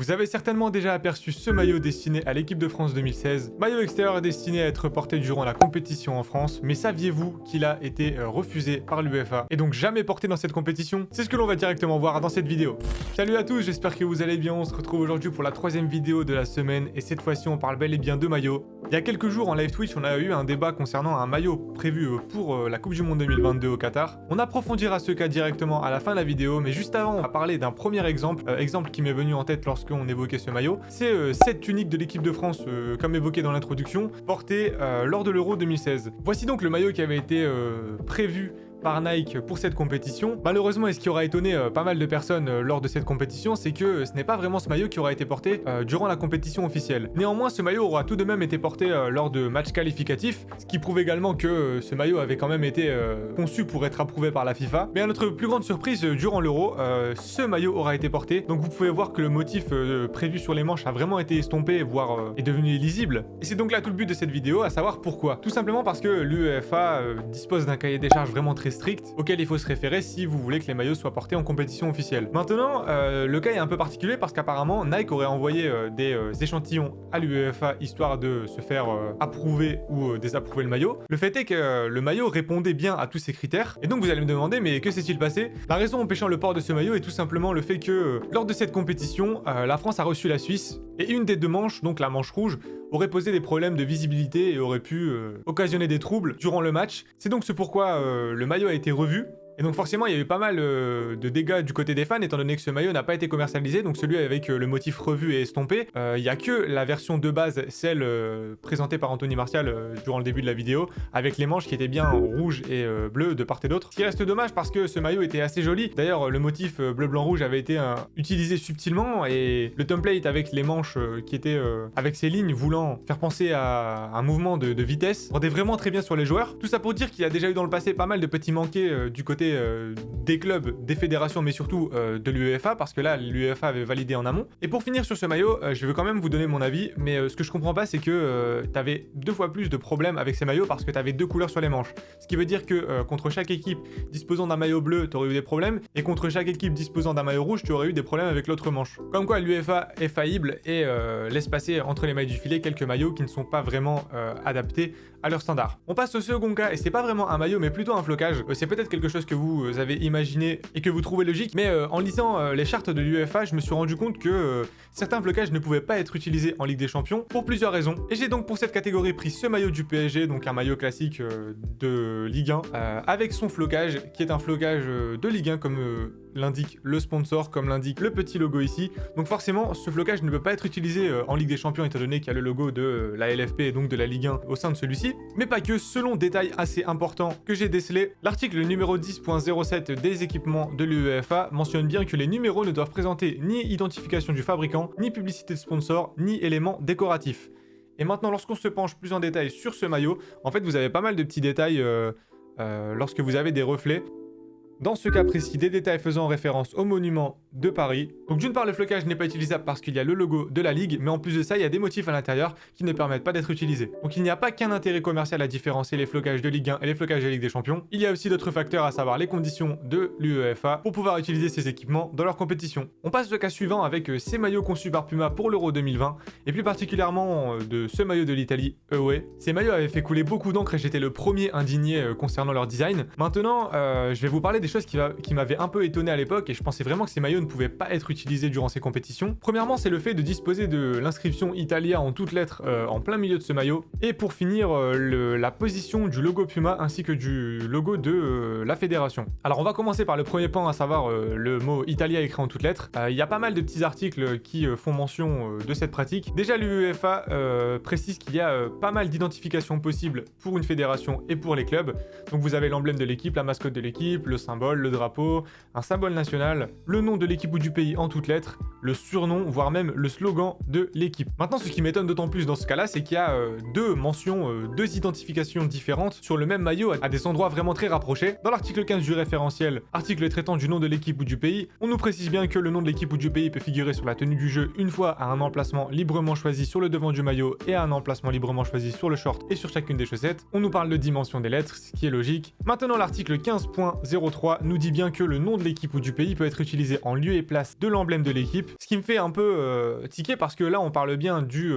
Vous avez certainement déjà aperçu ce maillot destiné à l'équipe de France 2016, maillot extérieur destiné à être porté durant la compétition en France, mais saviez-vous qu'il a été refusé par l'UEFA et donc jamais porté dans cette compétition? C'est ce que l'on va directement voir dans cette vidéo. Salut à tous, j'espère que vous allez bien, on se retrouve aujourd'hui pour la troisième vidéo de la semaine et cette fois-ci on parle bel et bien de maillot. Il y a quelques jours en live Twitch, on a eu un débat concernant un maillot prévu pour la Coupe du Monde 2022 au Qatar. On approfondira ce cas directement à la fin de la vidéo, mais juste avant on va parler d'un premier exemple qui m'est venu en tête lorsqu'on évoquait ce maillot. C'est cette tunique de l'équipe de France, comme évoqué dans l'introduction, portée lors de l'Euro 2016. Voici donc le maillot qui avait été prévu par Nike pour cette compétition. Malheureusement, et ce qui aura étonné pas mal de personnes lors de cette compétition, c'est que ce n'est pas vraiment ce maillot qui aura été porté durant la compétition officielle. Néanmoins, ce maillot aura tout de même été porté lors de matchs qualificatifs, ce qui prouve également que ce maillot avait quand même été conçu pour être approuvé par la FIFA. Mais à notre plus grande surprise, durant l'Euro, ce maillot aura été porté. Donc vous pouvez voir que le motif prévu sur les manches a vraiment été estompé, voire est devenu illisible. Et c'est donc là tout le but de cette vidéo, à savoir pourquoi. Tout simplement parce que l'UEFA dispose d'un cahier des charges vraiment très strict auquel il faut se référer si vous voulez que les maillots soient portés en compétition officielle. Maintenant, le cas est un peu particulier parce qu'apparemment Nike aurait envoyé des échantillons à l'UEFA histoire de se faire approuver ou désapprouver le maillot. Le fait est que le maillot répondait bien à tous ces critères et donc vous allez me demander mais que s'est-il passé? La raison empêchant le port de ce maillot est tout simplement le fait que lors de cette compétition, la France a reçu la Suisse et une des deux manches, donc la manche rouge, aurait posé des problèmes de visibilité et aurait pu occasionner des troubles durant le match. C'est donc ce pourquoi le maillot a été revu. Et donc forcément, il y a eu pas mal de dégâts du côté des fans, étant donné que ce maillot n'a pas été commercialisé, donc celui avec le motif revu et estompé. Il n'y a que la version de base, celle présentée par Anthony Martial durant le début de la vidéo, avec les manches qui étaient bien rouges et bleues de part et d'autre. Ce qui reste dommage parce que ce maillot était assez joli. D'ailleurs, le motif bleu-blanc-rouge avait été utilisé subtilement, et le template avec les manches qui étaient avec ces lignes voulant faire penser à un mouvement de vitesse rendait vraiment très bien sur les joueurs. Tout ça pour dire qu'il y a déjà eu dans le passé pas mal de petits manqués du côté des clubs, des fédérations, mais surtout de l'UEFA, parce que là l'UEFA avait validé en amont. Et pour finir sur ce maillot, je veux quand même vous donner mon avis, mais ce que je comprends pas, c'est que t'avais 2 fois plus de problèmes avec ces maillots parce que t'avais 2 couleurs sur les manches. Ce qui veut dire que contre chaque équipe disposant d'un maillot bleu, t'aurais eu des problèmes, et contre chaque équipe disposant d'un maillot rouge, tu aurais eu des problèmes avec l'autre manche. Comme quoi l'UEFA est faillible et laisse passer entre les mailles du filet quelques maillots qui ne sont pas vraiment adaptés à leur standard. On passe au second cas, et c'est pas vraiment un maillot mais plutôt un flocage. C'est peut-être quelque chose que vous avez imaginé et que vous trouvez logique, mais en lisant les chartes de l'UEFA, je me suis rendu compte que certains flocages ne pouvaient pas être utilisés en Ligue des Champions pour plusieurs raisons. Et j'ai donc pour cette catégorie pris ce maillot du PSG, donc un maillot classique de Ligue 1, avec son flocage, qui est un flocage de Ligue 1 comme l'indique le sponsor, comme l'indique le petit logo ici. Donc forcément, ce flocage ne peut pas être utilisé en Ligue des Champions étant donné qu'il y a le logo de la LFP et donc de la Ligue 1 au sein de celui-ci. Mais pas que, selon détail assez important que j'ai décelé, l'article numéro 10.07 des équipements de l'UEFA mentionne bien que les numéros ne doivent présenter ni identification du fabricant, ni publicité de sponsor, ni éléments décoratifs. Et maintenant, lorsqu'on se penche plus en détail sur ce maillot, en fait vous avez pas mal de petits détails lorsque vous avez des reflets. Dans ce cas précis, des détails faisant référence au monument de Paris. Donc d'une part, le flocage n'est pas utilisable parce qu'il y a le logo de la Ligue, mais en plus de ça, il y a des motifs à l'intérieur qui ne permettent pas d'être utilisés. Donc il n'y a pas qu'un intérêt commercial à différencier les flocages de Ligue 1 et les flocages de Ligue des Champions. Il y a aussi d'autres facteurs, à savoir les conditions de l'UEFA pour pouvoir utiliser ces équipements dans leur compétition. On passe au cas suivant avec ces maillots conçus par Puma pour l'Euro 2020, et plus particulièrement de ce maillot de l'Italie, Away. Ces maillots avaient fait couler beaucoup d'encre et j'étais le premier indigné concernant leur design. Maintenant, je vais vous parler des choses qui m'avaient un peu étonné à l'époque, et je pensais vraiment que ces maillots ne pouvaient pas être utilisés durant ces compétitions. Premièrement, c'est le fait de disposer de l'inscription Italia en toutes lettres en plein milieu de ce maillot, et pour finir, la position du logo Puma ainsi que du logo de la fédération. Alors on va commencer par le premier point, à savoir le mot Italia écrit en toutes lettres. Il y a pas mal de petits articles qui font mention de cette pratique. Déjà l'UEFA précise qu'il y a pas mal d'identifications possibles pour une fédération et pour les clubs. Donc vous avez l'emblème de l'équipe, la mascotte de l'équipe, le symbole, le drapeau, un symbole national, le nom de l'équipe ou du pays en toutes lettres, le surnom, voire même le slogan de l'équipe. Maintenant, ce qui m'étonne d'autant plus dans ce cas-là, c'est qu'il y a deux mentions, deux identifications différentes sur le même maillot à des endroits vraiment très rapprochés. Dans l'article 15 du référentiel, article traitant du nom de l'équipe ou du pays, on nous précise bien que le nom de l'équipe ou du pays peut figurer sur la tenue du jeu une fois à un emplacement librement choisi sur le devant du maillot et à un emplacement librement choisi sur le short et sur chacune des chaussettes. On nous parle de dimension des lettres, ce qui est logique. Maintenant, l'article 15.03 23 nous dit bien que le nom de l'équipe ou du pays peut être utilisé en lieu et place de l'emblème de l'équipe, ce qui me fait un peu tiquer parce que là on parle bien du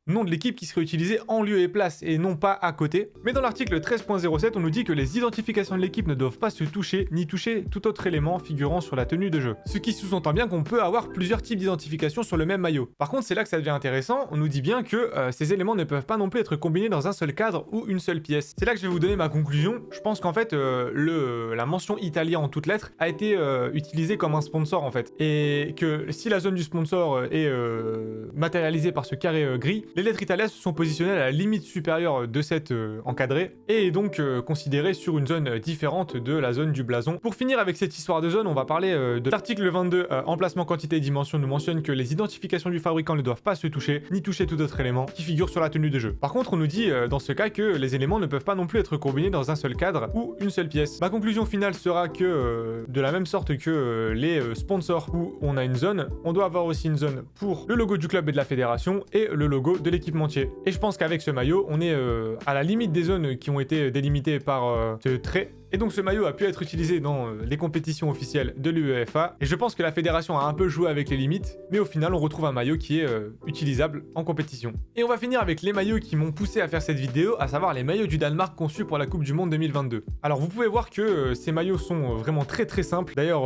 nom de l'équipe qui serait utilisé en lieu et place et non pas à côté. Mais dans l'article 13.07 on nous dit que les identifications de l'équipe ne doivent pas se toucher ni toucher tout autre élément figurant sur la tenue de jeu. Ce qui sous-entend bien qu'on peut avoir plusieurs types d'identification sur le même maillot. Par contre c'est là que ça devient intéressant, on nous dit bien que ces éléments ne peuvent pas non plus être combinés dans un seul cadre ou une seule pièce. C'est là que je vais vous donner ma conclusion. Je pense qu'en fait la mention Italia en toutes lettres a été utilisée comme un sponsor en fait. Et que si la zone du sponsor est matérialisée par ce carré gris, les lettres Italia se sont positionnées à la limite supérieure de cette encadrée et est donc considérée sur une zone différente de la zone du blason. Pour finir avec cette histoire de zone, on va parler de l'article 22, emplacement, quantité et dimension, nous mentionne que les identifications du fabricant ne doivent pas se toucher, ni toucher tout autre élément qui figure sur la tenue de jeu. Par contre, on nous dit dans ce cas que les éléments ne peuvent pas non plus être combinés dans un seul cadre ou une seule pièce. Ma conclusion finale sera que de la même sorte que les sponsors où on a une zone, on doit avoir aussi une zone pour le logo du club et de la fédération et le logo de l'équipementier. Et je pense qu'avec ce maillot, on est à la limite des zones qui ont été délimitées par ce trait. Et donc ce maillot a pu être utilisé dans les compétitions officielles de l'UEFA. Et je pense que la fédération a un peu joué avec les limites, mais au final on retrouve un maillot qui est utilisable en compétition. Et on va finir avec les maillots qui m'ont poussé à faire cette vidéo, à savoir les maillots du Danemark conçus pour la Coupe du Monde 2022. Alors vous pouvez voir que ces maillots sont vraiment très simples. D'ailleurs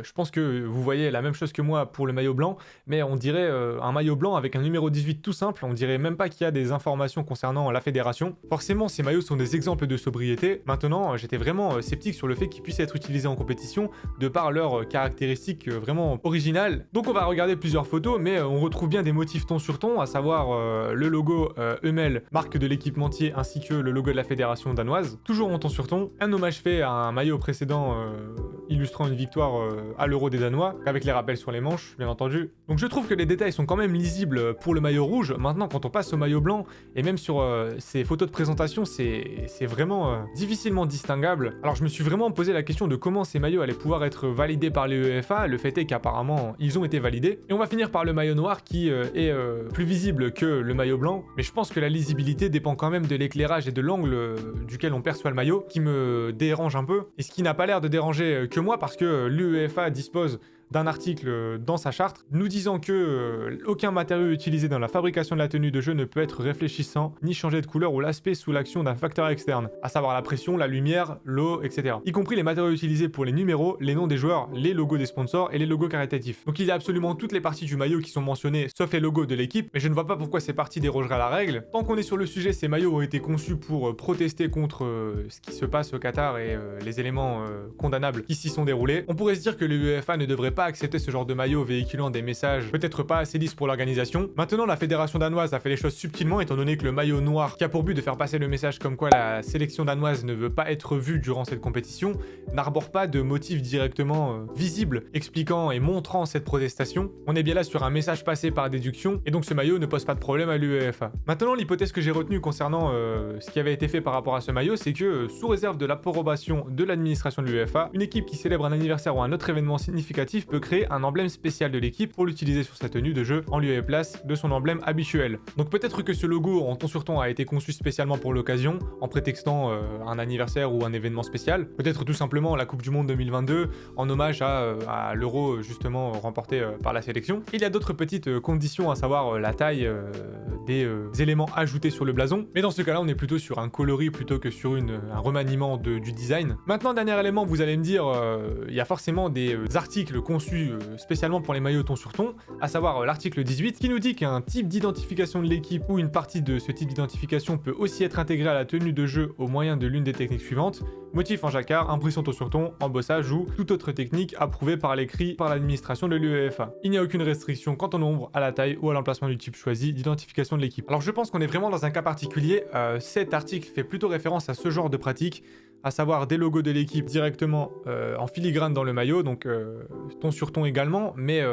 je pense que vous voyez la même chose que moi pour le maillot blanc, mais on dirait un maillot blanc avec un numéro 18 tout simple, on dirait même pas qu'il y a des informations concernant la fédération. Forcément ces maillots sont des exemples de sobriété. Maintenant j'étais vraiment sceptique sur le fait qu'ils puissent être utilisés en compétition de par leurs caractéristiques vraiment originales. Donc on va regarder plusieurs photos, mais on retrouve bien des motifs ton sur ton, à savoir le logo Hummel, marque de l'équipementier, ainsi que le logo de la fédération danoise, toujours en ton sur ton. Un hommage fait à un maillot précédent illustrant une victoire à l'Euro des Danois, avec les rappels sur les manches, bien entendu. Donc je trouve que les détails sont quand même lisibles pour le maillot rouge. Maintenant, quand on passe au maillot blanc, et même sur ces photos de présentation, c'est vraiment difficilement distinguable. Alors je me suis vraiment posé la question de comment ces maillots allaient pouvoir être validés par l'UEFA. Le fait est qu'apparemment, ils ont été validés. Et on va finir par le maillot noir qui est plus visible que le maillot blanc. Mais je pense que la lisibilité dépend quand même de l'éclairage et de l'angle duquel on perçoit le maillot, qui me dérange un peu. Et ce qui n'a pas l'air de déranger que moi, parce que l'UEFA dispose d'un article dans sa charte nous disant que aucun matériau utilisé dans la fabrication de la tenue de jeu ne peut être réfléchissant ni changer de couleur ou l'aspect sous l'action d'un facteur externe, à savoir la pression, la lumière, l'eau, etc. Y compris les matériaux utilisés pour les numéros, les noms des joueurs, les logos des sponsors et les logos caritatifs. Donc il y a absolument toutes les parties du maillot qui sont mentionnées, sauf les logos de l'équipe, mais je ne vois pas pourquoi ces parties dérogeraient à la règle. Tant qu'on est sur le sujet, ces maillots ont été conçus pour protester contre ce qui se passe au Qatar et les éléments condamnables qui s'y sont déroulés. On pourrait se dire que l'UEFA ne devrait pas accepter ce genre de maillot véhiculant des messages peut-être pas assez lisses pour l'organisation. Maintenant, la fédération danoise a fait les choses subtilement, étant donné que le maillot noir, qui a pour but de faire passer le message comme quoi la sélection danoise ne veut pas être vue durant cette compétition, n'arbore pas de motif directement visible expliquant et montrant cette protestation. On est bien là sur un message passé par déduction, et donc ce maillot ne pose pas de problème à l'UEFA. Maintenant, l'hypothèse que j'ai retenue concernant ce qui avait été fait par rapport à ce maillot, c'est que sous réserve de l'approbation de l'administration de l'UEFA, une équipe qui célèbre un anniversaire ou un autre événement significatif peut créer un emblème spécial de l'équipe pour l'utiliser sur sa tenue de jeu en lieu et place de son emblème habituel. Donc peut-être que ce logo en ton sur ton a été conçu spécialement pour l'occasion, en prétextant un anniversaire ou un événement spécial. Peut-être tout simplement la Coupe du Monde 2022 en hommage à l'Euro justement remporté par la sélection. Il y a d'autres petites conditions, à savoir la taille des éléments ajoutés sur le blason. Mais dans ce cas-là, on est plutôt sur un coloris plutôt que sur un remaniement du design. Maintenant, dernier élément, vous allez me dire, il y a forcément des articles conçus spécialement pour les maillots ton sur ton, à savoir l'article 18 qui nous dit qu'un type d'identification de l'équipe ou une partie de ce type d'identification peut aussi être intégré à la tenue de jeu au moyen de l'une des techniques suivantes: motif en jacquard, impression ton sur ton, embossage ou toute autre technique approuvée par l'écrit par l'administration de l'UEFA. Il n'y a aucune restriction quant au nombre, à la taille ou à l'emplacement du type choisi d'identification de l'équipe. Alors je pense qu'on est vraiment dans un cas particulier. Cet article fait plutôt référence à ce genre de pratique, à savoir des logos de l'équipe directement en filigrane dans le maillot, donc ton sur ton également, mais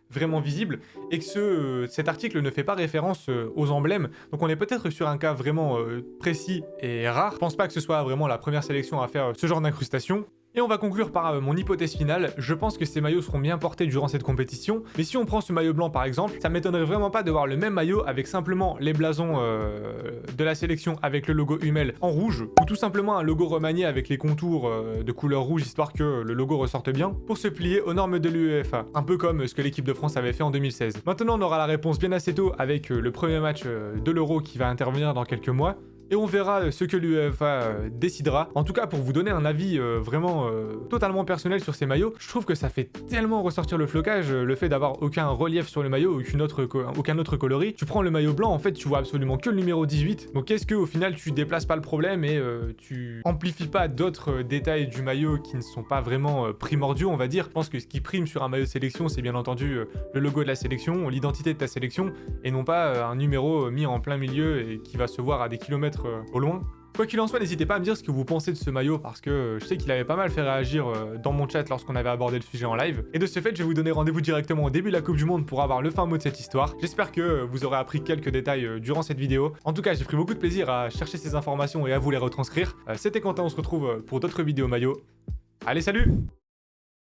vraiment visible, et que cet article ne fait pas référence aux emblèmes. Donc on est peut-être sur un cas vraiment précis et rare. Je pense pas que ce soit vraiment la première sélection à faire ce genre d'incrustation. Et on va conclure par mon hypothèse finale. Je pense que ces maillots seront bien portés durant cette compétition. Mais si on prend ce maillot blanc par exemple, ça m'étonnerait vraiment pas de voir le même maillot avec simplement les blasons de la sélection avec le logo Hummel en rouge, ou tout simplement un logo remanié avec les contours de couleur rouge histoire que le logo ressorte bien, pour se plier aux normes de l'UEFA. Un peu comme ce que l'équipe de France avait fait en 2016. Maintenant on aura la réponse bien assez tôt avec le premier match de l'Euro qui va intervenir dans quelques mois. Et on verra ce que l'UEFA décidera. En tout cas, pour vous donner un avis vraiment totalement personnel sur ces maillots, je trouve que ça fait tellement ressortir le flocage, le fait d'avoir aucun relief sur le maillot, aucun autre coloris. Tu prends le maillot blanc, en fait, tu vois absolument que le numéro 18. Donc est-ce qu'au final, tu déplaces pas le problème et tu amplifies pas d'autres détails du maillot qui ne sont pas vraiment primordiaux, on va dire. Je pense que ce qui prime sur un maillot de sélection, c'est bien entendu le logo de la sélection, l'identité de ta sélection, et non pas un numéro mis en plein milieu et qui va se voir à des kilomètres au loin. Quoi qu'il en soit, n'hésitez pas à me dire ce que vous pensez de ce maillot parce que je sais qu'il avait pas mal fait réagir dans mon chat lorsqu'on avait abordé le sujet en live. Et de ce fait, je vais vous donner rendez-vous directement au début de la Coupe du Monde pour avoir le fin mot de cette histoire. J'espère que vous aurez appris quelques détails durant cette vidéo. En tout cas, j'ai pris beaucoup de plaisir à chercher ces informations et à vous les retranscrire. C'était Quentin, on se retrouve pour d'autres vidéos maillots. Allez, salut!